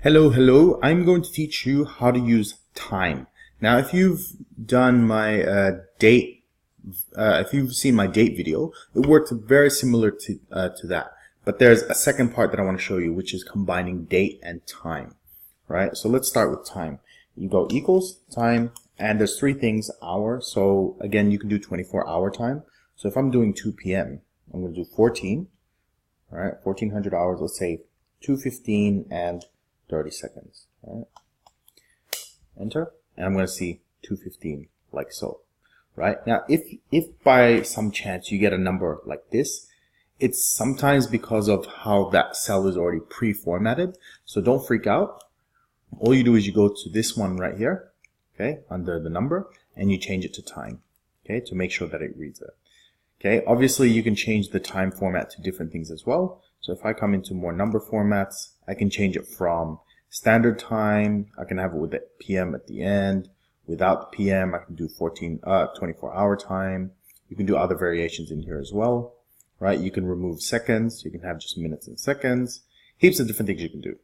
Hello. I'm going to teach you how to use time. Now, if you've done my if you've seen my date video, it works very similar to that. But there's a second part that I want to show you, which is combining date and time. Right? So let's start with time. You go equals time, and there's three things: hour. So again, you can do 24-hour time. So if I'm doing 2 p.m., I'm going to do 14. All right, 1400 hours. Let's say 2:15 and 30 seconds. All right. Enter, and I'm going to see 2:15 like so. Right? Now, if by some chance you get a number like this, it's sometimes because of how that cell is already pre-formatted. So don't freak out. All you do is you go to this one right here, okay, under the number, and you change it to time, okay, to make sure that it reads it. Okay, obviously you can change the time format to different things as well. So if I come into more number formats, I can change it from standard time. I can have it with the PM at the end. Without the PM, I can do 24-hour time. You can do other variations in here as well, right? You can remove seconds. You can have just minutes and seconds. Heaps of different things you can do.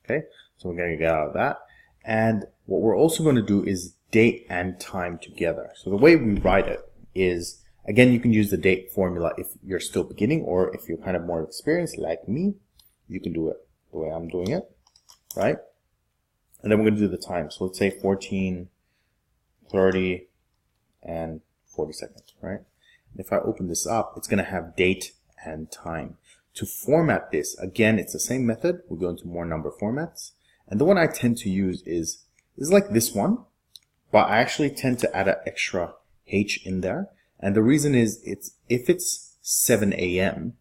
Okay, so we're going to get out of that. And what we're also going to do is date and time together. So the way we write it is, again, you can use the date formula if you're still beginning, or if you're kind of more experienced like me, you can do it the way I'm doing it, right? And then we're going to do the time. So let's say 14, 30, and 40 seconds, right? And if I open this up, it's going to have date and time. To format this, again, it's the same method. We go into more number formats. And the one I tend to use is like this one, but I actually tend to add an extra H in there. And the reason is, if it's 7 a.m.,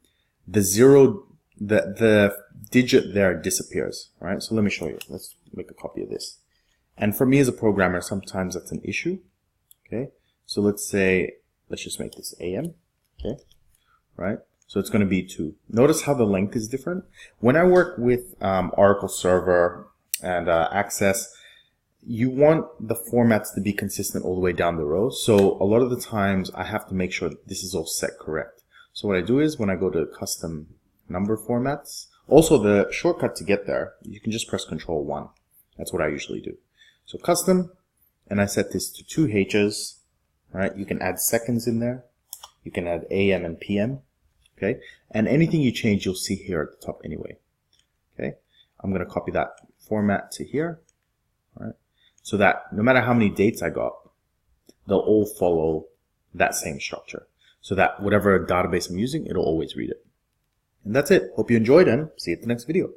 the digit there disappears, right? So let me show you. Let's make a copy of this. And for me as a programmer, sometimes that's an issue. Okay. So let's just make this AM. Okay. Right. So it's going to be 2. Notice how the length is different. When I work with Oracle Server and Access, you want the formats to be consistent all the way down the row. So a lot of the times I have to make sure that this is all set correct. So what I do is when I go to custom number formats, also the shortcut to get there, you can just press Control 1. That's what I usually do. So custom, and I set this to 2 H's, right? You can add seconds in there. You can add AM and PM, okay? And anything you change, you'll see here at the top anyway, okay? I'm going to copy that format to here, all right? So that no matter how many dates I got, they'll all follow that same structure. So that whatever database I'm using, it'll always read it. And that's it. Hope you enjoyed, and see you at the next video.